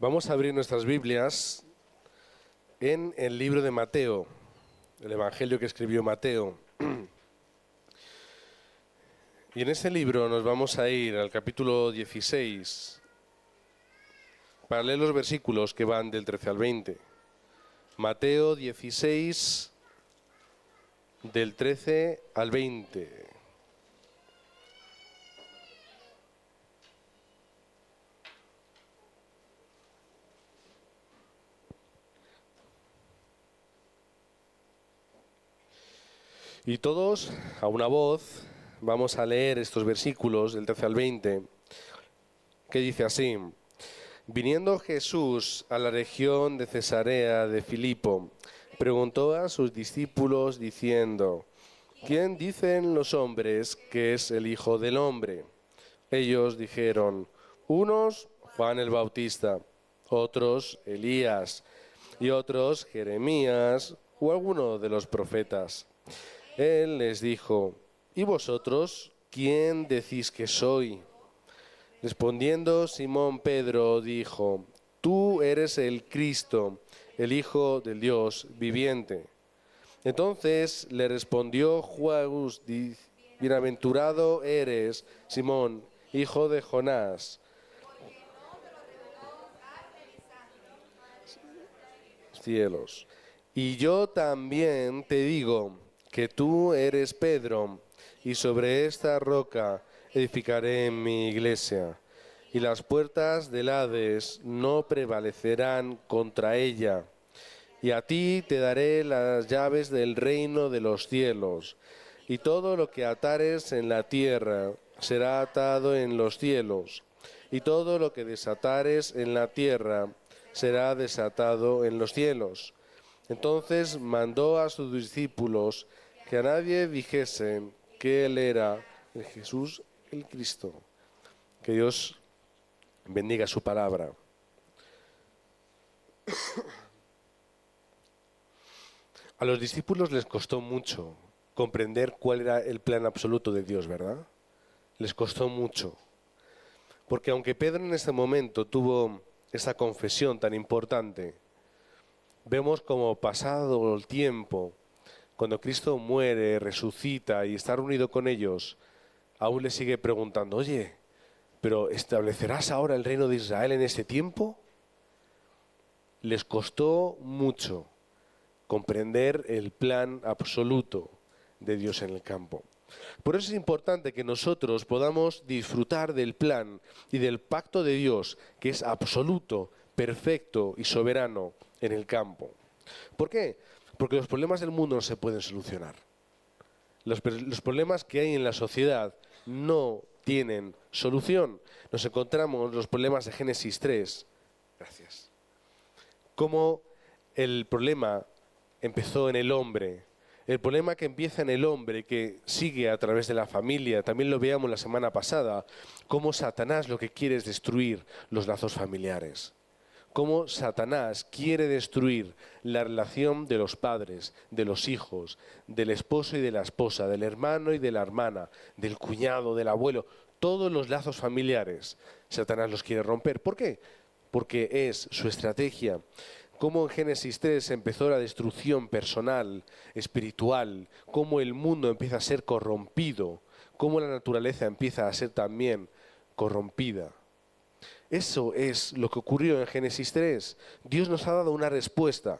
Vamos a abrir nuestras Biblias en el libro de Mateo, el Evangelio que escribió Mateo. Y en ese libro nos vamos a ir al capítulo 16 para leer los versículos que van del 13 al 20. Mateo 16, del 13 al 20. Y todos, a una voz, vamos a leer estos versículos del 13 al 20, que dice así: Viniendo Jesús a la región de Cesarea de Filipo, preguntó a sus discípulos diciendo: ¿Quién dicen los hombres que es el Hijo del Hombre? Ellos dijeron: unos, Juan el Bautista, otros, Elías, y otros, Jeremías, o alguno de los profetas. Él les dijo: ¿Y vosotros quién decís que soy? Respondiendo Simón Pedro dijo: Tú eres el Cristo, el Hijo del Dios viviente. Entonces le respondió Jesús: Bienaventurado eres, Simón, hijo de Jonás. Cielos. Y yo también te digo que tú eres Pedro, y sobre esta roca edificaré mi iglesia, y las puertas del Hades no prevalecerán contra ella. Y a ti te daré las llaves del reino de los cielos, y todo lo que atares en la tierra será atado en los cielos, y todo lo que desatares en la tierra será desatado en los cielos. Entonces mandó a sus discípulos que a nadie dijesen que él era el Jesús, el Cristo. Que Dios bendiga su palabra. A los discípulos les costó mucho comprender cuál era el plan absoluto de Dios, ¿verdad? Les costó mucho. Porque aunque Pedro en ese momento tuvo esa confesión tan importante, vemos como pasado el tiempo, cuando Cristo muere, resucita y está reunido con ellos, aún le sigue preguntando: oye, ¿pero establecerás ahora el reino de Israel en este tiempo? Les costó mucho comprender el plan absoluto de Dios en el campo. Por eso es importante que nosotros podamos disfrutar del plan y del pacto de Dios, que es absoluto, perfecto y soberano en el campo. ¿Por qué? Porque los problemas del mundo no se pueden solucionar. Los problemas que hay en la sociedad no tienen solución. Nos encontramos los problemas de Génesis 3. Gracias. Cómo el problema empezó en el hombre. El problema que empieza en el hombre, que sigue a través de la familia, también lo veíamos la semana pasada, cómo Satanás lo que quiere es destruir los lazos familiares. Cómo Satanás quiere destruir la relación de los padres, de los hijos, del esposo y de la esposa, del hermano y de la hermana, del cuñado, del abuelo. Todos los lazos familiares, Satanás los quiere romper. ¿Por qué? Porque es su estrategia. Cómo en Génesis 3 empezó la destrucción personal, espiritual, cómo el mundo empieza a ser corrompido, cómo la naturaleza empieza a ser también corrompida. Eso es lo que ocurrió en Génesis 3. Dios nos ha dado una respuesta,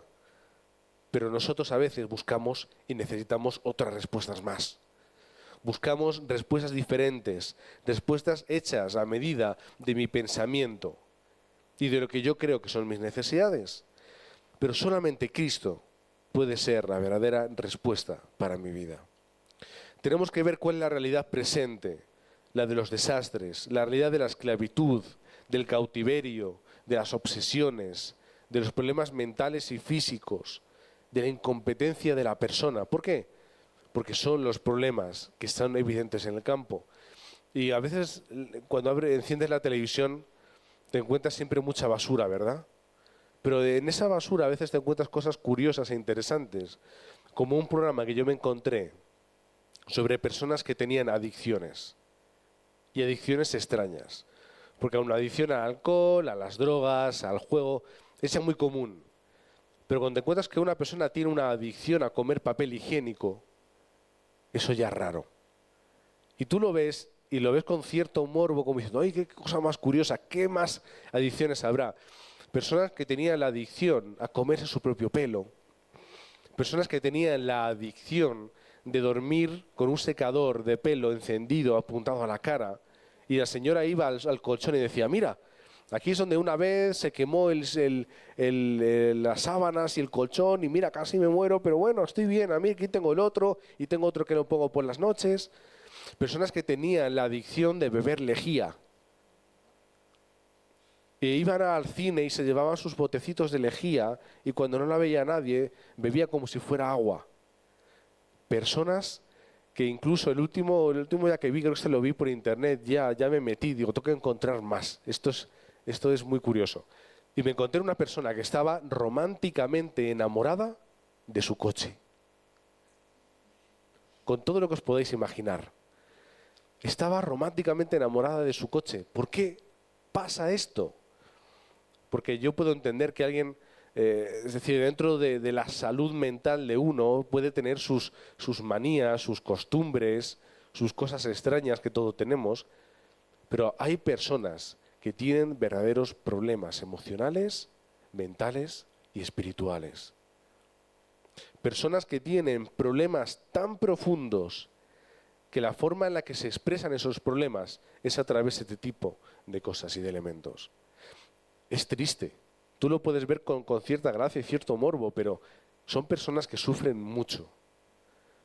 pero nosotros a veces buscamos y necesitamos otras respuestas más. Buscamos respuestas diferentes, respuestas hechas a medida de mi pensamiento y de lo que yo creo que son mis necesidades. Pero solamente Cristo puede ser la verdadera respuesta para mi vida. Tenemos que ver cuál es la realidad presente, la de los desastres, la realidad de la esclavitud, del cautiverio, de las obsesiones, de los problemas mentales y físicos, de la incompetencia de la persona. ¿Por qué? Porque son los problemas que están evidentes en el campo. Y a veces cuando enciendes la televisión te encuentras siempre mucha basura, ¿verdad? Pero en esa basura a veces te encuentras cosas curiosas e interesantes, como un programa que yo me encontré sobre personas que tenían adicciones, y adicciones extrañas. Porque una adicción al alcohol, a las drogas, al juego, es ya muy común. Pero cuando te encuentras que una persona tiene una adicción a comer papel higiénico, eso ya es raro. Y tú lo ves y lo ves con cierto morbo, como diciendo, ¡ay, qué cosa más curiosa! ¿Qué más adicciones habrá? Personas que tenían la adicción a comerse su propio pelo. Personas que tenían la adicción de dormir con un secador de pelo encendido apuntado a la cara. Y la señora iba al colchón y decía, mira, aquí es donde una vez se quemó las sábanas y el colchón y mira, casi me muero, pero bueno, estoy bien, a mí aquí tengo el otro y tengo otro que lo pongo por las noches. Personas que tenían la adicción de beber lejía. E iban al cine y se llevaban sus botecitos de lejía y cuando no la veía nadie, bebía como si fuera agua. Personas que incluso el último día que vi, creo que se lo vi por internet, ya me metí, digo, tengo que encontrar más. Esto es muy curioso. Y me encontré una persona que estaba románticamente enamorada de su coche. Con todo lo que os podéis imaginar. Estaba románticamente enamorada de su coche. ¿Por qué pasa esto? Porque yo puedo entender que alguien, es decir, dentro de la salud mental de uno, puede tener sus manías, sus costumbres, sus cosas extrañas que todos tenemos, pero hay personas que tienen verdaderos problemas emocionales, mentales y espirituales. Personas que tienen problemas tan profundos que la forma en la que se expresan esos problemas es a través de este tipo de cosas y de elementos. Es triste. Tú lo puedes ver con cierta gracia y cierto morbo, pero son personas que sufren mucho.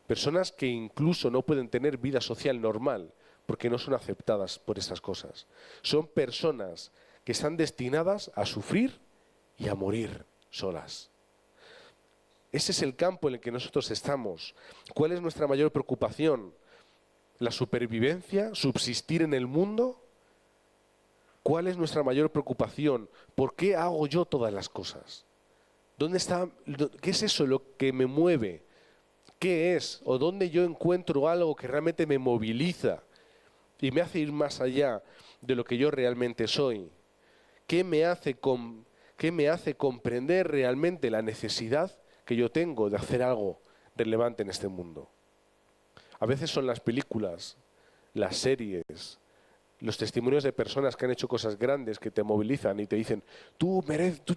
Personas que incluso no pueden tener vida social normal porque no son aceptadas por esas cosas. Son personas que están destinadas a sufrir y a morir solas. Ese es el campo en el que nosotros estamos. ¿Cuál es nuestra mayor preocupación? ¿La supervivencia? ¿Subsistir en el mundo? ¿Cuál es nuestra mayor preocupación? ¿Por qué hago yo todas las cosas? ¿Dónde está? ¿Qué es eso lo que me mueve? ¿Qué es? ¿O dónde yo encuentro algo que realmente me moviliza y me hace ir más allá de lo que yo realmente soy? ¿Qué me hace comprender realmente la necesidad que yo tengo de hacer algo relevante en este mundo? A veces son las películas, las series, los testimonios de personas que han hecho cosas grandes que te movilizan y te dicen, tú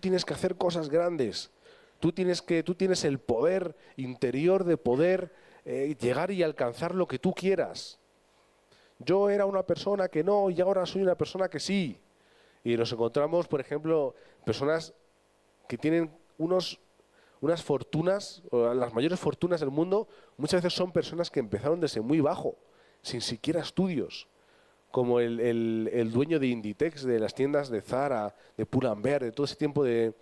tienes que hacer cosas grandes, tú tienes el poder interior de poder llegar y alcanzar lo que tú quieras. Yo era una persona que no y ahora soy una persona que sí. Y nos encontramos, por ejemplo, personas que tienen unas fortunas, o las mayores fortunas del mundo, muchas veces son personas que empezaron desde muy bajo, sin siquiera estudios. Como el dueño de Inditex, de las tiendas de Zara, de Pull&Bear, de todo ese tipo de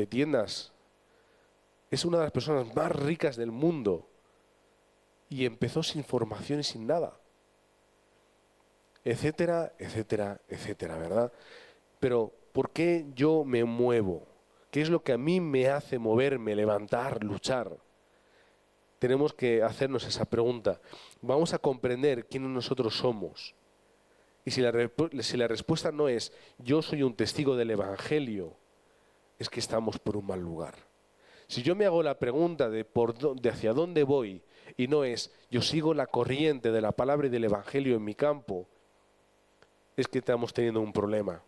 tiendas. Es una de las personas más ricas del mundo y empezó sin formación y sin nada. Etcétera, etcétera, etcétera, ¿verdad? Pero, ¿por qué yo me muevo? ¿Qué es lo que a mí me hace moverme, levantar, luchar? Tenemos que hacernos esa pregunta. Vamos a comprender quiénes nosotros somos. Y si la respuesta no es yo soy un testigo del Evangelio, es que estamos por un mal lugar. Si yo me hago la pregunta de hacia dónde voy y no es yo sigo la corriente de la palabra y del Evangelio en mi campo, es que estamos teniendo un problema.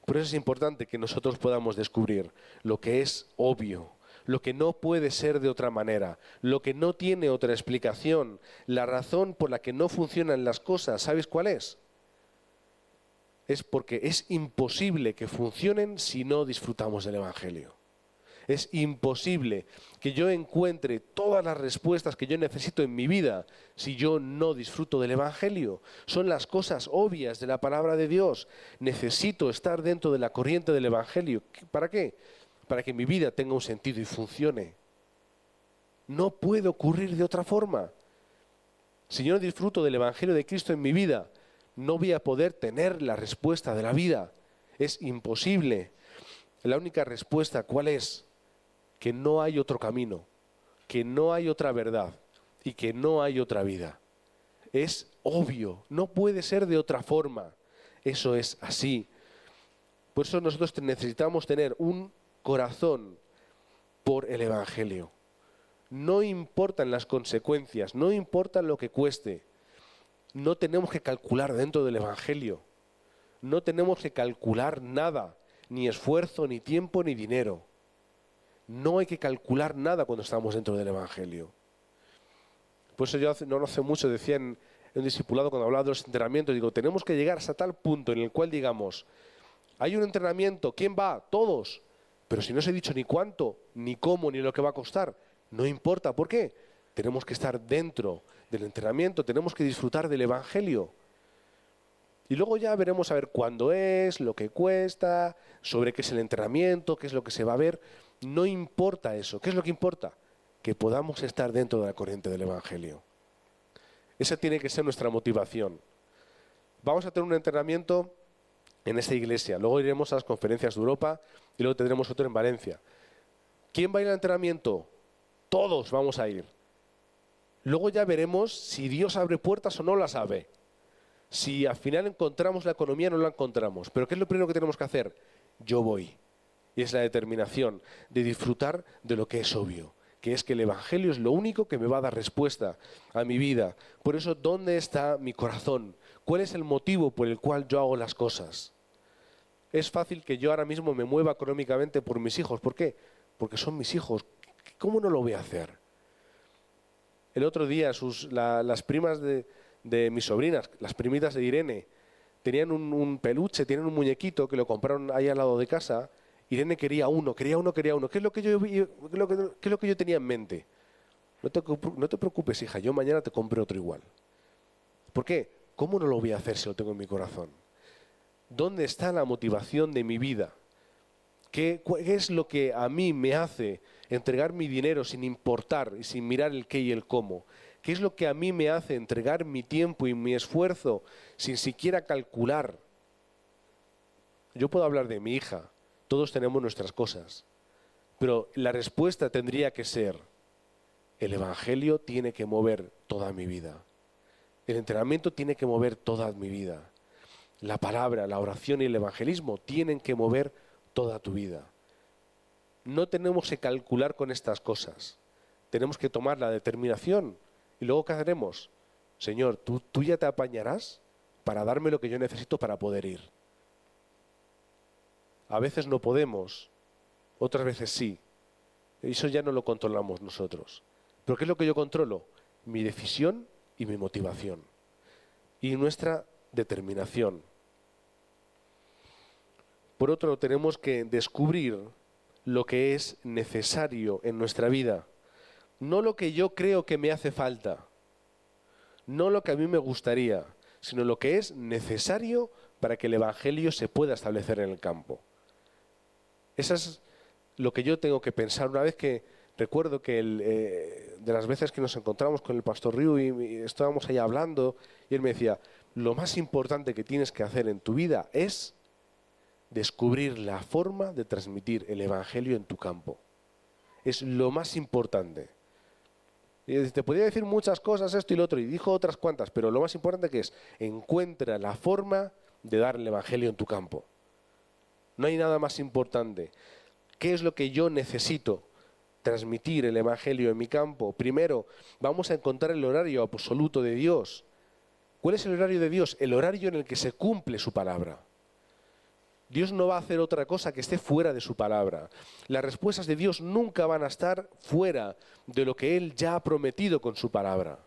Por eso es importante que nosotros podamos descubrir lo que es obvio, lo que no puede ser de otra manera, lo que no tiene otra explicación, la razón por la que no funcionan las cosas. ¿Sabes cuál es? Es porque es imposible que funcionen si no disfrutamos del Evangelio. Es imposible que yo encuentre todas las respuestas que yo necesito en mi vida si yo no disfruto del Evangelio. Son las cosas obvias de la palabra de Dios. Necesito estar dentro de la corriente del Evangelio. ¿Para qué? Para que mi vida tenga un sentido y funcione. No puede ocurrir de otra forma. Si yo no disfruto del Evangelio de Cristo en mi vida, no voy a poder tener la respuesta de la vida. Es imposible. La única respuesta, ¿cuál es? Que no hay otro camino, que no hay otra verdad y que no hay otra vida. Es obvio, no puede ser de otra forma. Eso es así. Por eso nosotros necesitamos tener un corazón por el Evangelio. No importan las consecuencias, no importa lo que cueste. No tenemos que calcular dentro del Evangelio. No tenemos que calcular nada, ni esfuerzo, ni tiempo, ni dinero. No hay que calcular nada cuando estamos dentro del Evangelio. Por eso yo no hace mucho decía en un discipulado cuando hablaba de los entrenamientos, digo, tenemos que llegar hasta tal punto en el cual digamos, hay un entrenamiento, ¿quién va? Todos. Pero si no os he dicho ni cuánto, ni cómo, ni lo que va a costar, no importa. ¿Por qué? Tenemos que estar dentro del entrenamiento, tenemos que disfrutar del Evangelio. Y luego ya veremos a ver cuándo es, lo que cuesta, sobre qué es el entrenamiento, qué es lo que se va a ver. No importa eso. ¿Qué es lo que importa? Que podamos estar dentro de la corriente del Evangelio. Esa tiene que ser nuestra motivación. Vamos a tener un entrenamiento en esta iglesia. Luego iremos a las conferencias de Europa y luego tendremos otro en Valencia. ¿Quién va a ir al entrenamiento? Todos vamos a ir. Luego ya veremos si Dios abre puertas o no las abre. Si al final encontramos la economía o no la encontramos. Pero ¿qué es lo primero que tenemos que hacer? Yo voy. Y es la determinación de disfrutar de lo que es obvio, que es que el Evangelio es lo único que me va a dar respuesta a mi vida. Por eso, ¿dónde está mi corazón? ¿Cuál es el motivo por el cual yo hago las cosas? Es fácil que yo ahora mismo me mueva económicamente por mis hijos. ¿Por qué? Porque son mis hijos. ¿Cómo no lo voy a hacer? El otro día las primas de mis sobrinas, las primitas de Irene, tenían un peluche, tienen un muñequito que lo compraron ahí al lado de casa. Irene quería uno. ¿Qué es lo que yo tenía en mente? No te preocupes, hija, yo mañana te compro otro igual. ¿Por qué? ¿Cómo no lo voy a hacer si lo tengo en mi corazón? ¿Dónde está la motivación de mi vida? ¿Qué es lo que a mí me hace entregar mi dinero sin importar y sin mirar el qué y el cómo? ¿Qué es lo que a mí me hace entregar mi tiempo y mi esfuerzo sin siquiera calcular? Yo puedo hablar de mi hija, todos tenemos nuestras cosas, pero la respuesta tendría que ser, el Evangelio tiene que mover toda mi vida. El entrenamiento tiene que mover toda mi vida. La palabra, la oración y el evangelismo tienen que mover toda tu vida. No tenemos que calcular con estas cosas. Tenemos que tomar la determinación. ¿Y luego qué haremos? Señor, tú ya te apañarás para darme lo que yo necesito para poder ir. A veces no podemos, otras veces sí. Eso ya no lo controlamos nosotros. ¿Pero qué es lo que yo controlo? Mi decisión y mi motivación. Y nuestra determinación. Por otro, tenemos que descubrir lo que es necesario en nuestra vida. No lo que yo creo que me hace falta. No lo que a mí me gustaría, sino lo que es necesario para que el Evangelio se pueda establecer en el campo. Eso es lo que yo tengo que pensar. Una vez que recuerdo que de las veces que nos encontramos con el pastor Riu y estábamos ahí hablando, y él me decía, lo más importante que tienes que hacer en tu vida es descubrir la forma de transmitir el Evangelio en tu campo. Es lo más importante. Y te podía decir muchas cosas, esto y lo otro, y dijo otras cuantas, pero lo más importante que es, encuentra la forma de dar el Evangelio en tu campo. No hay nada más importante. ¿Qué es lo que yo necesito? Transmitir el Evangelio en mi campo. Primero, vamos a encontrar el horario absoluto de Dios. ¿Cuál es el horario de Dios? El horario en el que se cumple su palabra. Dios no va a hacer otra cosa que esté fuera de su palabra. Las respuestas de Dios nunca van a estar fuera de lo que Él ya ha prometido con su palabra.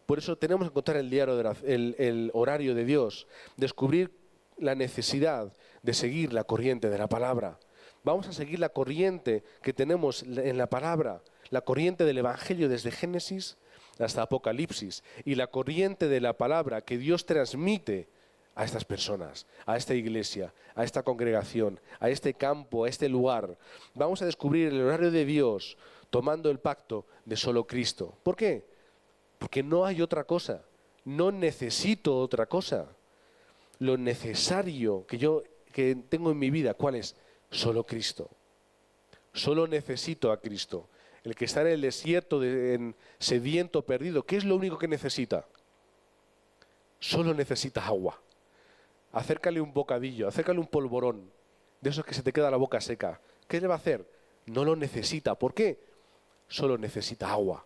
Por eso tenemos que encontrar el horario de Dios, descubrir la necesidad de seguir la corriente de la palabra. Vamos a seguir la corriente que tenemos en la palabra, la corriente del Evangelio desde Génesis hasta Apocalipsis y la corriente de la palabra que Dios transmite a estas personas, a esta iglesia, a esta congregación, a este campo, a este lugar. Vamos a descubrir el horario de Dios tomando el pacto de solo Cristo. ¿Por qué? Porque no hay otra cosa. No necesito otra cosa. Lo necesario que tengo en mi vida, ¿cuál es? Solo Cristo. Solo necesito a Cristo. El que está en el desierto, sediento, perdido, ¿qué es lo único que necesita? Solo necesita agua. acércale un bocadillo, acércale un polvorón, de esos que se te queda la boca seca. ¿Qué le va a hacer? No lo necesita. ¿Por qué? Solo necesita agua.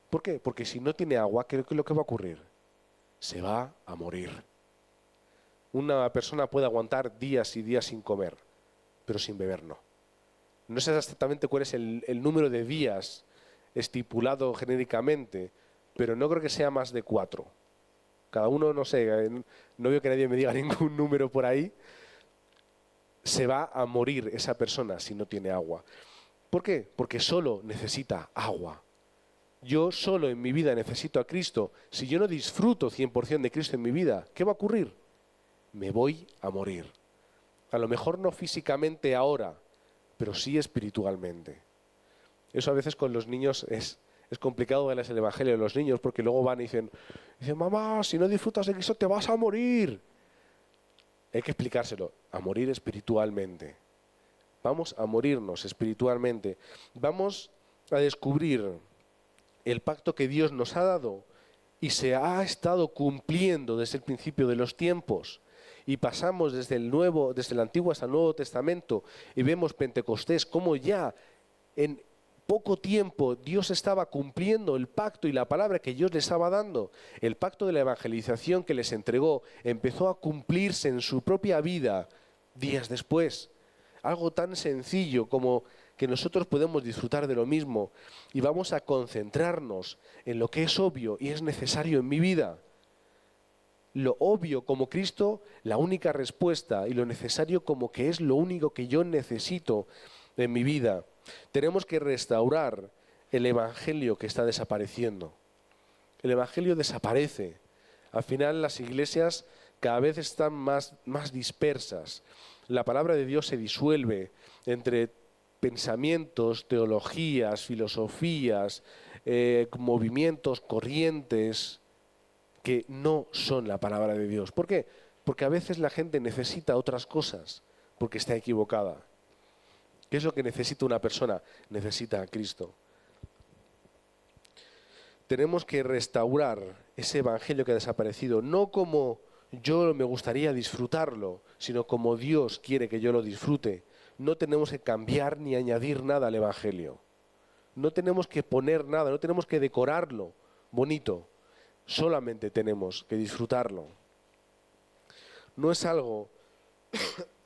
¿Por qué? Porque si no tiene agua, ¿qué es lo que va a ocurrir? Se va a morir. Una persona puede aguantar días y días sin comer, pero sin beber no. No sé exactamente cuál es el número de días estipulado genéricamente, pero no creo que sea más de 4. Cada uno, no sé, no veo que nadie me diga ningún número por ahí. Se va a morir esa persona si no tiene agua. ¿Por qué? Porque solo necesita agua. Yo solo en mi vida necesito a Cristo. Si yo no disfruto 100% de Cristo en mi vida, ¿qué va a ocurrir? Me voy a morir. A lo mejor no físicamente ahora, pero sí espiritualmente. Eso a veces con los niños es complicado darles el evangelio a los niños, porque luego van y dicen, mamá, si no disfrutas de Cristo te vas a morir. Hay que explicárselo, a morir espiritualmente. Vamos a morirnos espiritualmente. Vamos a descubrir el pacto que Dios nos ha dado y se ha estado cumpliendo desde el principio de los tiempos. Y pasamos desde el Antiguo hasta el Nuevo Testamento y vemos Pentecostés como ya en poco tiempo Dios estaba cumpliendo el pacto y la palabra que Dios les estaba dando. El pacto de la evangelización que les entregó empezó a cumplirse en su propia vida días después. Algo tan sencillo como que nosotros podemos disfrutar de lo mismo y vamos a concentrarnos en lo que es obvio y es necesario en mi vida. Lo obvio como Cristo, la única respuesta, y lo necesario como que es lo único que yo necesito en mi vida. Tenemos que restaurar el evangelio que está desapareciendo. El evangelio desaparece. Al final las iglesias cada vez están más dispersas. La palabra de Dios se disuelve entre pensamientos, teologías, filosofías, movimientos, corrientes que no son la palabra de Dios. ¿Por qué? Porque a veces la gente necesita otras cosas porque está equivocada. ¿Qué es lo que necesita una persona? Necesita a Cristo. Tenemos que restaurar ese evangelio que ha desaparecido, no como yo me gustaría disfrutarlo, sino como Dios quiere que yo lo disfrute. No tenemos que cambiar ni añadir nada al evangelio. No tenemos que poner nada, no tenemos que decorarlo bonito. Solamente tenemos que disfrutarlo. No es algo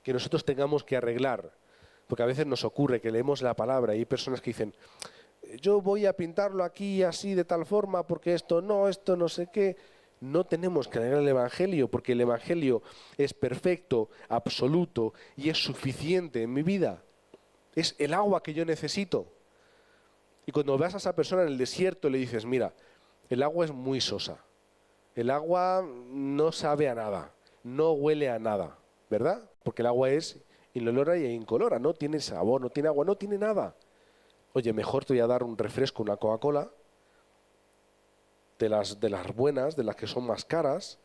que nosotros tengamos que arreglar, porque a veces nos ocurre que leemos la palabra y hay personas que dicen, yo voy a pintarlo aquí así de tal forma porque esto no sé qué. No tenemos que arreglar el evangelio porque el evangelio es perfecto, absoluto y es suficiente en mi vida. Es el agua que yo necesito. Y cuando vas a esa persona en el desierto le dices, mira, el agua es muy sosa. El agua no sabe a nada, no huele a nada, ¿verdad? Porque el agua es inolora y incolora, no tiene sabor, no tiene agua, no tiene nada. Oye, mejor te voy a dar un refresco, una Coca-Cola, de las buenas, de las que son más caras,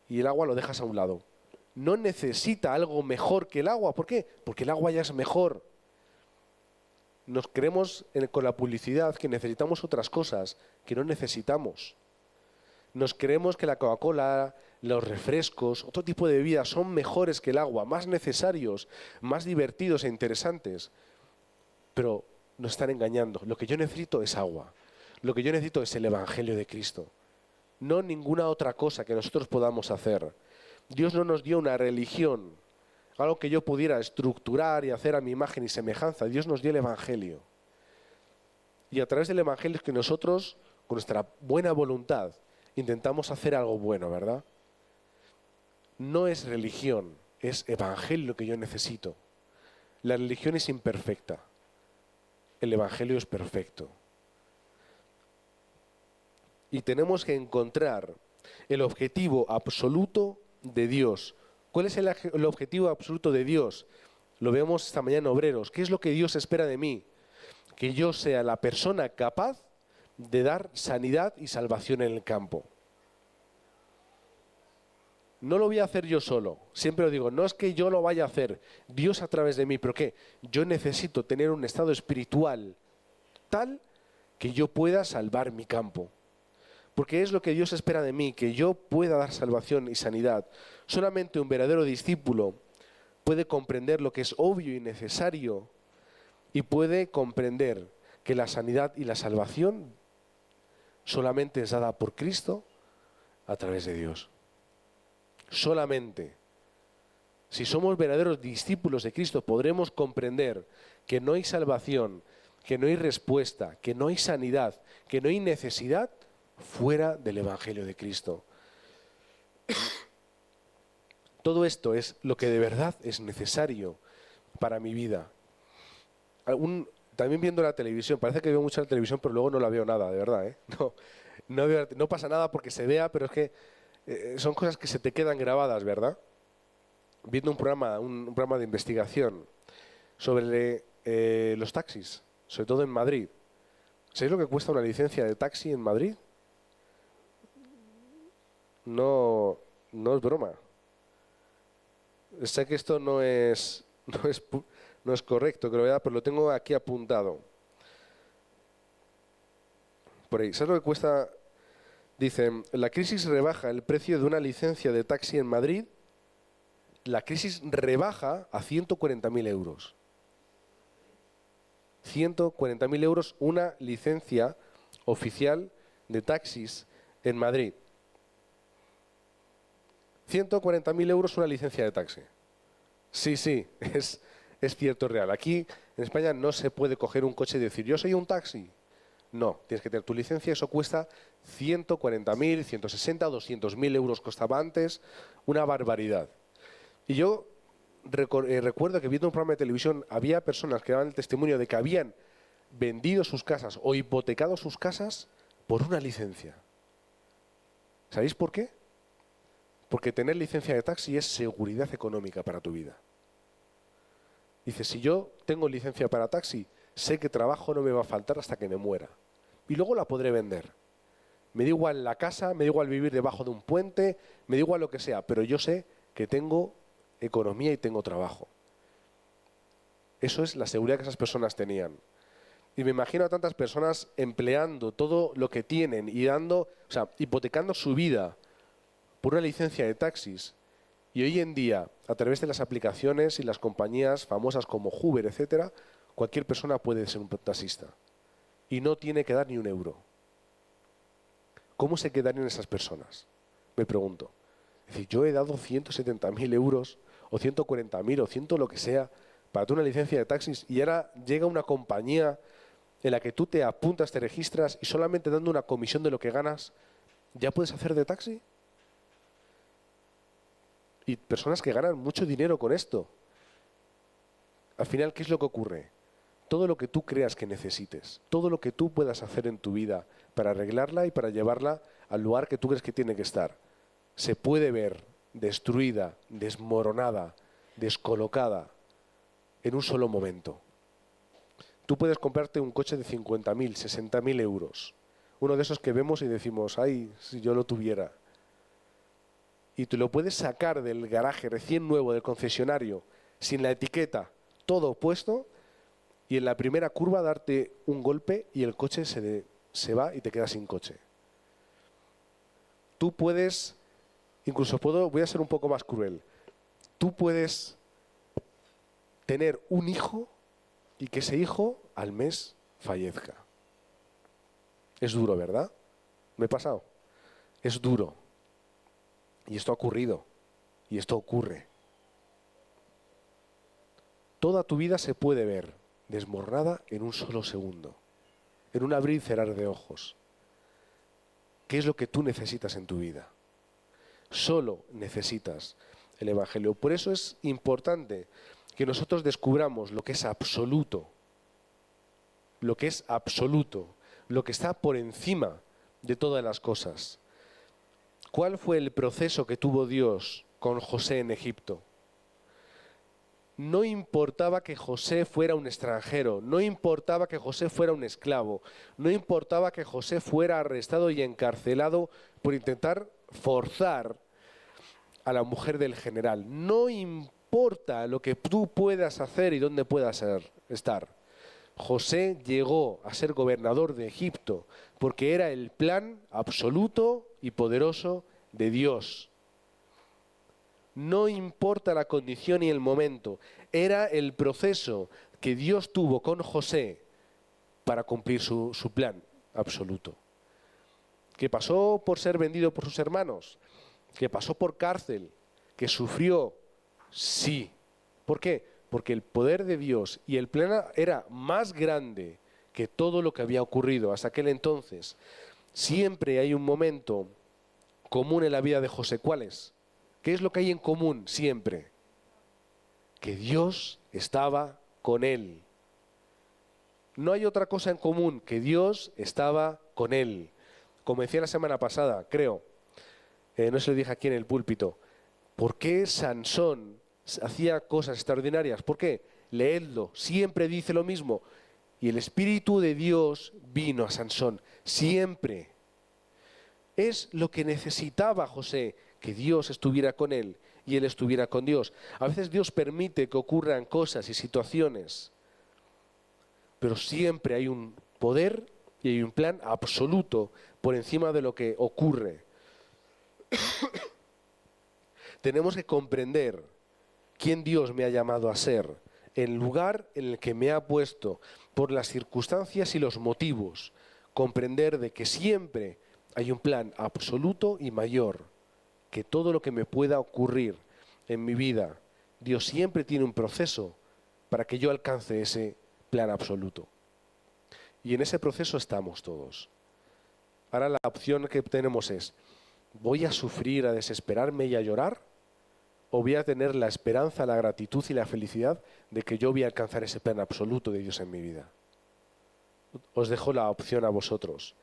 y el agua lo dejas a un lado. No necesita algo mejor que el agua. ¿Por qué? Porque el agua ya es mejor. Nos creemos con la publicidad que necesitamos otras cosas que no necesitamos. Nos creemos que la Coca-Cola, los refrescos, otro tipo de bebidas son mejores que el agua, más necesarios, más divertidos e interesantes. Pero nos están engañando. Lo que yo necesito es agua. Lo que yo necesito es el evangelio de Cristo. No ninguna otra cosa que nosotros podamos hacer. Dios no nos dio una religión, algo que yo pudiera estructurar y hacer a mi imagen y semejanza. Dios nos dio el evangelio. Y a través del evangelio es que nosotros, con nuestra buena voluntad, intentamos hacer algo bueno, ¿verdad? No es religión, es evangelio lo que yo necesito. La religión es imperfecta. El evangelio es perfecto. Y tenemos que encontrar el objetivo absoluto de Dios. ¿Cuál es el objetivo absoluto de Dios? Lo vemos esta mañana en Obreros. ¿Qué es lo que Dios espera de mí? Que yo sea la persona capaz de dar sanidad y salvación en el campo. No lo voy a hacer yo solo. Siempre lo digo, no es que yo lo vaya a hacer, Dios a través de mí. ¿Pero qué? Yo necesito tener un estado espiritual tal que yo pueda salvar mi campo. Porque es lo que Dios espera de mí, que yo pueda dar salvación y sanidad. Solamente un verdadero discípulo puede comprender lo que es obvio y necesario y puede comprender que la sanidad y la salvación solamente es dada por Cristo a través de Dios. Solamente. Si somos verdaderos discípulos de Cristo, podremos comprender que no hay salvación, que no hay respuesta, que no hay sanidad, que no hay necesidad fuera del Evangelio de Cristo. Todo esto es lo que de verdad es necesario para mi vida. También viendo la televisión, parece que veo mucho la televisión, pero luego no la veo nada, de verdad, ¿eh? No pasa nada porque se vea, pero es que son cosas que se te quedan grabadas, ¿verdad? Viendo un programa de investigación sobre los taxis, sobre todo en Madrid. ¿Sabéis lo que cuesta una licencia de taxi en Madrid? No es broma. Sé que esto no es correcto, que lo vea, pero lo tengo aquí apuntado. Por ahí. ¿Sabes lo que cuesta? Dicen, la crisis rebaja el precio de una licencia de taxi en Madrid. La crisis rebaja a 140.000 euros. 140.000 euros una licencia oficial de taxis en Madrid. 140.000 euros una licencia de taxi. Sí, es cierto, real. Aquí en España no se puede coger un coche y decir, yo soy un taxi. No, tienes que tener tu licencia, eso cuesta 140.000, 160, 200.000 euros costaba antes, una barbaridad. Y yo recuerdo que viendo un programa de televisión había personas que daban el testimonio de que habían vendido sus casas o hipotecado sus casas por una licencia. ¿Sabéis por qué? Porque tener licencia de taxi es seguridad económica para tu vida. Dice, si yo tengo licencia para taxi, sé que trabajo no me va a faltar hasta que me muera. Y luego la podré vender. Me da igual la casa, me da igual vivir debajo de un puente, me da igual lo que sea, pero yo sé que tengo economía y tengo trabajo. Eso es la seguridad que esas personas tenían. Y me imagino a tantas personas empleando todo lo que tienen y hipotecando su vida por una licencia de taxis. Y hoy en día, a través de las aplicaciones y las compañías famosas como Uber, etcétera, cualquier persona puede ser un taxista. Y no tiene que dar ni un euro. ¿Cómo se quedarían esas personas? Me pregunto. Es decir, yo he dado 170.000 euros o 140.000 o 100 lo que sea para una licencia de taxis y ahora llega una compañía en la que tú te apuntas, te registras y solamente dando una comisión de lo que ganas, ¿ya puedes hacer de taxi? Y personas que ganan mucho dinero con esto. Al final, ¿qué es lo que ocurre? Todo lo que tú creas que necesites, todo lo que tú puedas hacer en tu vida para arreglarla y para llevarla al lugar que tú crees que tiene que estar, se puede ver destruida, desmoronada, descolocada en un solo momento. Tú puedes comprarte un coche de 50.000, 60.000 euros, uno de esos que vemos y decimos, ay, si yo lo tuviera. Y tú lo puedes sacar del garaje recién nuevo del concesionario, sin la etiqueta, todo puesto, y en la primera curva darte un golpe y el coche se va y te quedas sin coche. Tú puedes, voy a ser un poco más cruel, tú puedes tener un hijo y que ese hijo al mes fallezca. Es duro, ¿verdad? ¿Me he pasado? Es duro. Y esto ha ocurrido. Y esto ocurre. Toda tu vida se puede ver desmoronada en un solo segundo. En un abrir y cerrar de ojos. ¿Qué es lo que tú necesitas en tu vida? Solo necesitas el Evangelio. Por eso es importante que nosotros descubramos lo que es absoluto. Lo que es absoluto. Lo que está por encima de todas las cosas. ¿Cuál fue el proceso que tuvo Dios con José en Egipto? No importaba que José fuera un extranjero, no importaba que José fuera un esclavo, no importaba que José fuera arrestado y encarcelado por intentar forzar a la mujer del general. No importa lo que tú puedas hacer y dónde puedas estar. José llegó a ser gobernador de Egipto porque era el plan absoluto y poderoso de Dios. No importa la condición y el momento, era el proceso que Dios tuvo con José para cumplir su plan absoluto. Que pasó por ser vendido por sus hermanos, que pasó por cárcel, que sufrió, sí. ¿Por qué? Porque el poder de Dios y el plan era más grande que todo lo que había ocurrido hasta aquel entonces. Siempre hay un momento común en la vida de José. ¿Cuál es? ¿Qué es lo que hay en común siempre? Que Dios estaba con él. No hay otra cosa en común, que Dios estaba con él. Como decía la semana pasada, creo, no se lo dije aquí en el púlpito, ¿por qué Sansón hacía cosas extraordinarias? ¿Por qué? Leedlo, siempre dice lo mismo. Y el Espíritu de Dios vino a Sansón, siempre. Es lo que necesitaba José, que Dios estuviera con él y él estuviera con Dios. A veces Dios permite que ocurran cosas y situaciones, pero siempre hay un poder y hay un plan absoluto por encima de lo que ocurre. Tenemos que comprender quién Dios me ha llamado a ser, el lugar en el que me ha puesto, por las circunstancias y los motivos. Comprender de que siempre hay un plan absoluto y mayor, que todo lo que me pueda ocurrir en mi vida, Dios siempre tiene un proceso para que yo alcance ese plan absoluto. Y en ese proceso estamos todos. Ahora la opción que tenemos es, ¿voy a sufrir, a desesperarme y a llorar? ¿O voy a tener la esperanza, la gratitud y la felicidad de que yo voy a alcanzar ese plan absoluto de Dios en mi vida? Os dejo la opción a vosotros.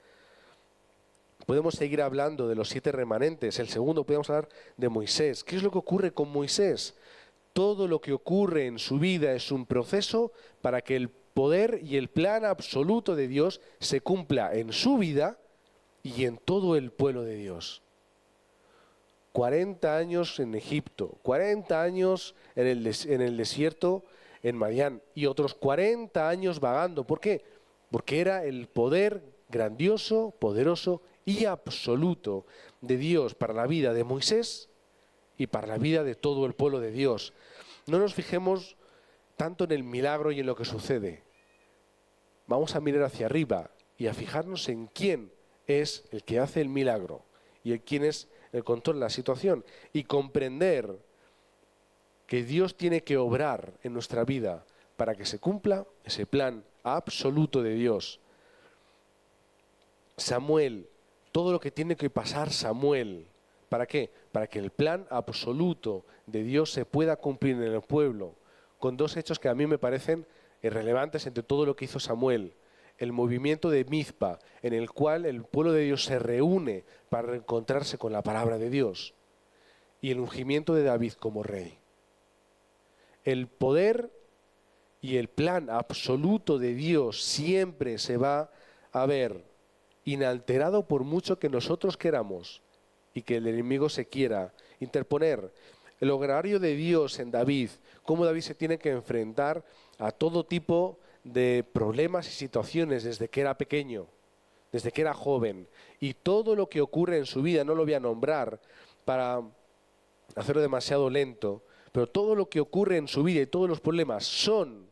Podemos seguir hablando de los 7 remanentes. El segundo, podemos hablar de Moisés. ¿Qué es lo que ocurre con Moisés? Todo lo que ocurre en su vida es un proceso para que el poder y el plan absoluto de Dios se cumpla en su vida y en todo el pueblo de Dios. 40 años en Egipto, 40 años en el desierto en Madián y otros 40 años vagando. ¿Por qué? Porque era el poder grandioso, poderoso y absoluto de Dios para la vida de Moisés y para la vida de todo el pueblo de Dios. No nos fijemos tanto en el milagro y en lo que sucede. Vamos a mirar hacia arriba y a fijarnos en quién es el que hace el milagro y en quién es el control de la situación y comprender que Dios tiene que obrar en nuestra vida para que se cumpla ese plan absoluto de Dios. Samuel, todo lo que tiene que pasar Samuel, ¿para qué? Para que el plan absoluto de Dios se pueda cumplir en el pueblo, con 2 hechos que a mí me parecen irrelevantes entre todo lo que hizo Samuel. El movimiento de Mizpa, en el cual el pueblo de Dios se reúne para reencontrarse con la palabra de Dios, y el ungimiento de David como rey. El poder y el plan absoluto de Dios siempre se va a ver inalterado por mucho que nosotros queramos y que el enemigo se quiera interponer. El horario de Dios en David, cómo David se tiene que enfrentar a todo tipo de problemas y situaciones desde que era pequeño, desde que era joven, y todo lo que ocurre en su vida, no lo voy a nombrar para hacerlo demasiado lento, pero todo lo que ocurre en su vida y todos los problemas son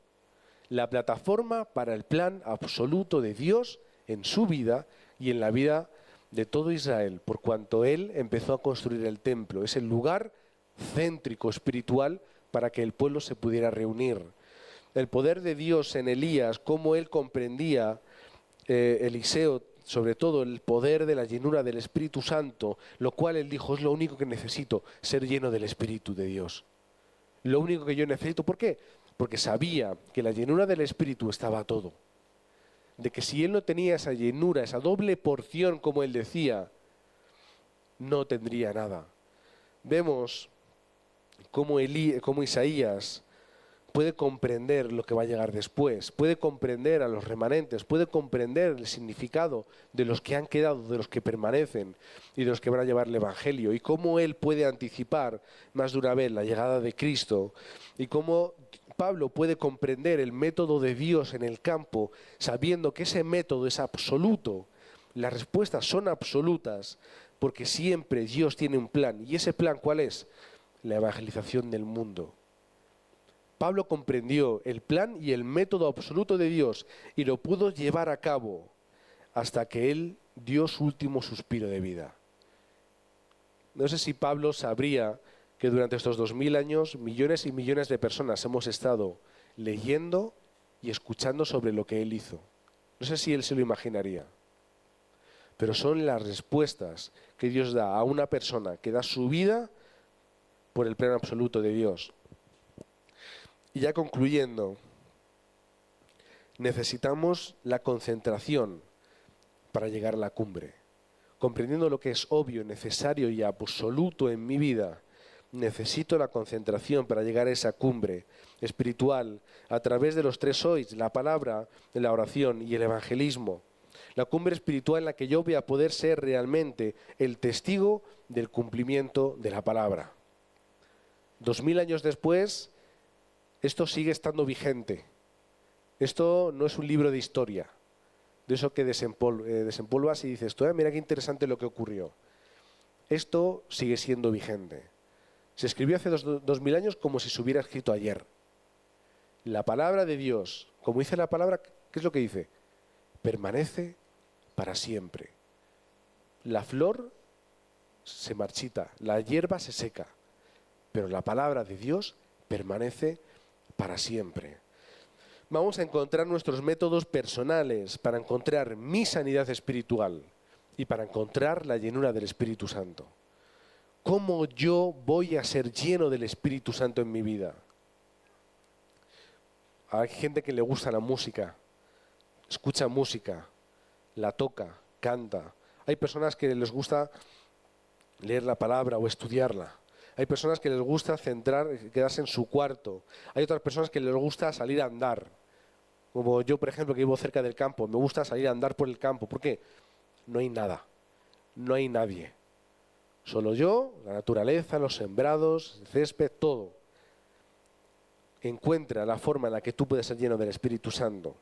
la plataforma para el plan absoluto de Dios en su vida y en la vida de todo Israel, por cuanto Él empezó a construir el templo. Es el lugar céntrico espiritual para que el pueblo se pudiera reunir. El poder de Dios en Elías, cómo él comprendía, Eliseo, sobre todo el poder de la llenura del Espíritu Santo, lo cual él dijo, es lo único que necesito, ser lleno del Espíritu de Dios. Lo único que yo necesito, ¿por qué? Porque sabía que la llenura del Espíritu estaba todo. De que si él no tenía esa llenura, esa doble porción, como él decía, no tendría nada. Vemos cómo Isaías puede comprender lo que va a llegar después, puede comprender a los remanentes, puede comprender el significado de los que han quedado, de los que permanecen y de los que van a llevar el Evangelio, y cómo él puede anticipar más de una vez la llegada de Cristo, y cómo Pablo puede comprender el método de Dios en el campo, sabiendo que ese método es absoluto, las respuestas son absolutas, porque siempre Dios tiene un plan. ¿Y ese plan cuál es? La evangelización del mundo. Pablo comprendió el plan y el método absoluto de Dios y lo pudo llevar a cabo hasta que él dio su último suspiro de vida. No sé si Pablo sabría que durante estos 2000 años millones y millones de personas hemos estado leyendo y escuchando sobre lo que él hizo. No sé si él se lo imaginaría. Pero son las respuestas que Dios da a una persona que da su vida por el plan absoluto de Dios. Y ya concluyendo, necesitamos la concentración para llegar a la cumbre. Comprendiendo lo que es obvio, necesario y absoluto en mi vida, necesito la concentración para llegar a esa cumbre espiritual a través de los 3 sois, la palabra, la oración y el evangelismo. La cumbre espiritual en la que yo voy a poder ser realmente el testigo del cumplimiento de la palabra. 2000 años después, esto sigue estando vigente. Esto no es un libro de historia, de eso que desempolvas y dices, mira qué interesante lo que ocurrió. Esto sigue siendo vigente. Se escribió hace 2000 años como si se hubiera escrito ayer. La palabra de Dios, como dice la palabra, ¿qué es lo que dice? Permanece para siempre. La flor se marchita, la hierba se seca, pero la palabra de Dios permanece para siempre. Vamos a encontrar nuestros métodos personales para encontrar mi sanidad espiritual y para encontrar la llenura del Espíritu Santo. ¿Cómo yo voy a ser lleno del Espíritu Santo en mi vida? Hay gente que le gusta la música, escucha música, la toca, canta. Hay personas que les gusta leer la palabra o estudiarla. Hay personas que les gusta quedarse en su cuarto. Hay otras personas que les gusta salir a andar. Como yo, por ejemplo, que vivo cerca del campo. Me gusta salir a andar por el campo. ¿Por qué? No hay nada. No hay nadie. Solo yo, la naturaleza, los sembrados, el césped, todo. Encuentra la forma en la que tú puedes ser lleno del Espíritu Santo.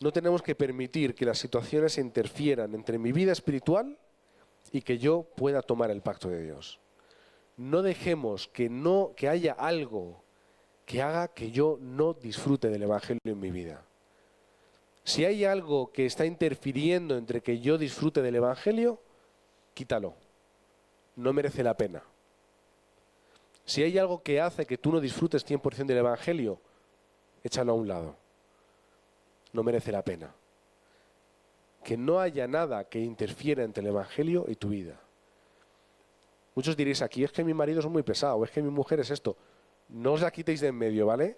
No tenemos que permitir que las situaciones interfieran entre mi vida espiritual y que yo pueda tomar el pacto de Dios. No dejemos que haya algo que haga que yo no disfrute del Evangelio en mi vida. Si hay algo que está interfiriendo entre que yo disfrute del Evangelio, quítalo. No merece la pena. Si hay algo que hace que tú no disfrutes 100% del Evangelio, échalo a un lado. No merece la pena. Que no haya nada que interfiera entre el Evangelio y tu vida. Muchos diréis aquí, es que mi marido es muy pesado, es que mi mujer es esto. No os la quitéis de en medio, ¿vale?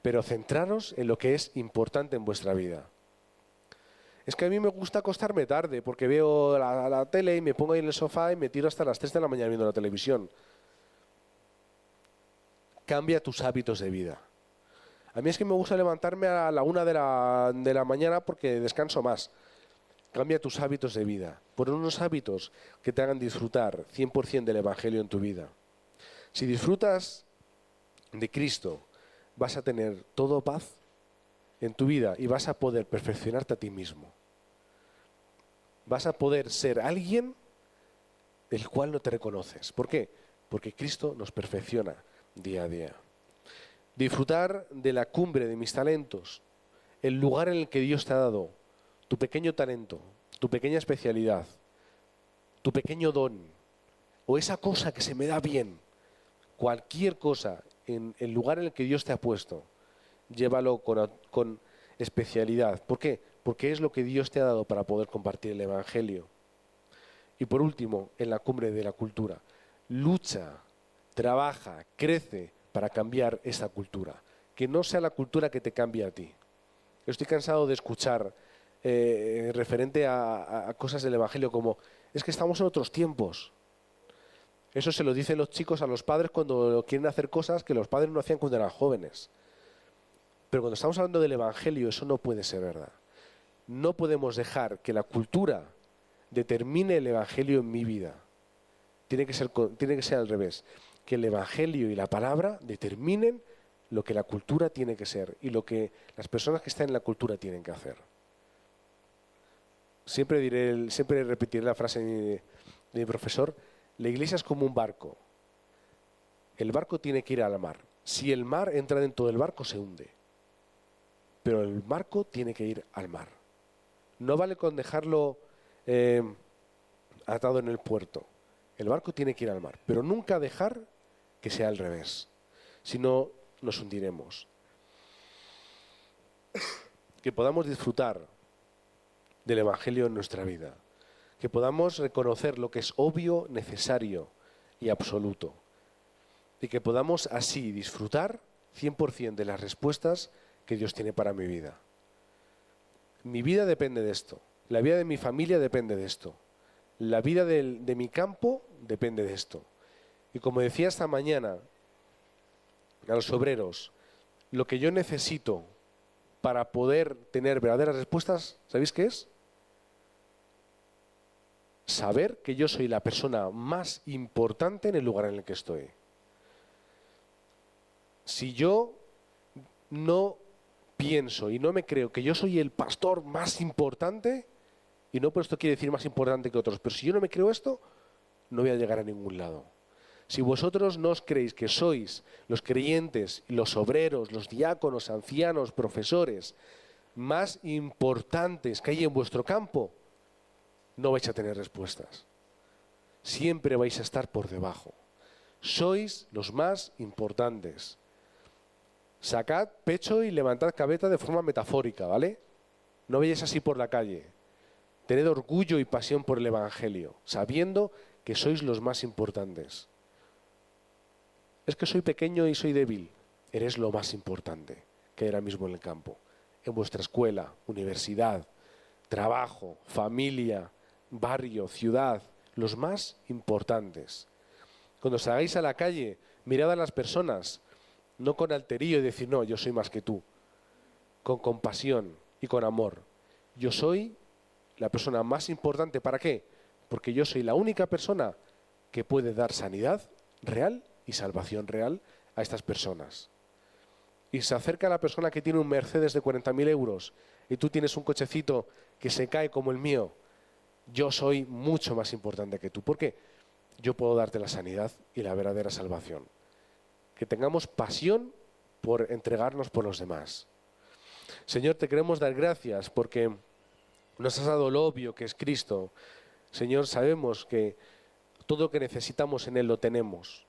Pero centraros en lo que es importante en vuestra vida. Es que a mí me gusta acostarme tarde porque veo la tele y me pongo ahí en el sofá y me tiro hasta las 3 de la mañana viendo la televisión. Cambia tus hábitos de vida. A mí es que me gusta levantarme a la 1 de la mañana porque descanso más. Cambia tus hábitos de vida. Pon unos hábitos que te hagan disfrutar 100% del Evangelio en tu vida. Si disfrutas de Cristo, vas a tener todo paz en tu vida y vas a poder perfeccionarte a ti mismo. Vas a poder ser alguien del cual no te reconoces. ¿Por qué? Porque Cristo nos perfecciona día a día. Disfrutar de la cumbre de mis talentos, el lugar en el que Dios te ha dado, tu pequeño talento, tu pequeña especialidad, tu pequeño don, o esa cosa que se me da bien, cualquier cosa en el lugar en el que Dios te ha puesto, llévalo con especialidad. ¿Por qué? Porque es lo que Dios te ha dado para poder compartir el Evangelio. Y por último, en la cumbre de la cultura, lucha, trabaja, crece para cambiar esa cultura. Que no sea la cultura que te cambie a ti. Estoy cansado de escuchar referente a cosas del Evangelio como, es que estamos en otros tiempos. Eso se lo dicen los chicos a los padres cuando quieren hacer cosas que los padres no hacían cuando eran jóvenes. Pero cuando estamos hablando del Evangelio, eso no puede ser verdad. No podemos dejar que la cultura determine el Evangelio en mi vida. Tiene que ser al revés. que el Evangelio y la palabra determinen lo que la cultura tiene que ser y lo que las personas que están en la cultura tienen que hacer. Siempre repetiré la frase de mi profesor: la iglesia es como un barco. El barco tiene que ir al mar. Si el mar entra dentro del barco, se hunde. Pero el barco tiene que ir al mar. No vale con dejarlo atado en el puerto. El barco tiene que ir al mar, pero nunca dejar que sea al revés. Si no, nos hundiremos. Que podamos disfrutar del Evangelio en nuestra vida. Que podamos reconocer lo que es obvio, necesario y absoluto. Y que podamos así disfrutar 100% de las respuestas que Dios tiene para mi vida. Mi vida depende de esto. La vida de mi familia depende de esto. La vida de mi campo depende de esto. Y como decía esta mañana a los obreros, lo que yo necesito para poder tener verdaderas respuestas, ¿sabéis qué es? Saber que yo soy la persona más importante en el lugar en el que estoy. Si yo no pienso y no me creo que yo soy el pastor más importante, y no por esto quiere decir más importante que otros, pero si yo no me creo esto, no voy a llegar a ningún lado. Si vosotros no os creéis que sois los creyentes, los obreros, los diáconos, ancianos, profesores más importantes que hay en vuestro campo, no vais a tener respuestas. Siempre vais a estar por debajo. Sois los más importantes. Sacad pecho y levantad cabeza de forma metafórica, ¿vale? No vayáis así por la calle. Tened orgullo y pasión por el Evangelio, sabiendo que sois los más importantes. Es que soy pequeño y soy débil. Eres lo más importante que hay ahora mismo en el campo. En vuestra escuela, universidad, trabajo, familia, barrio, ciudad, los más importantes. Cuando salgáis a la calle, mirad a las personas, no con alterío y decir, no, yo soy más que tú. Con compasión y con amor. Yo soy la persona más importante. ¿Para qué? Porque yo soy la única persona que puede dar sanidad real y salvación real a estas personas. Y se acerca a la persona que tiene un Mercedes de 40.000 euros y tú tienes un cochecito que se cae como el mío. Yo soy mucho más importante que tú. ¿Por qué? Yo puedo darte la sanidad y la verdadera salvación. Que tengamos pasión por entregarnos por los demás. Señor, te queremos dar gracias porque nos has dado lo obvio que es Cristo. Señor, sabemos que todo lo que necesitamos en Él lo tenemos.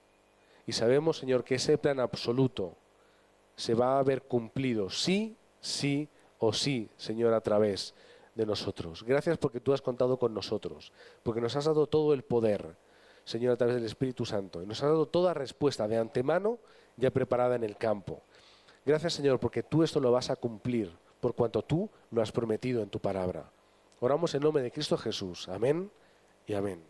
Y sabemos, Señor, que ese plan absoluto se va a ver cumplido, sí, sí o sí, Señor, a través de nosotros. Gracias porque tú has contado con nosotros, porque nos has dado todo el poder, Señor, a través del Espíritu Santo. Y nos has dado toda respuesta de antemano ya preparada en el campo. Gracias, Señor, porque tú esto lo vas a cumplir, por cuanto tú lo has prometido en tu palabra. Oramos en nombre de Cristo Jesús. Amén y amén.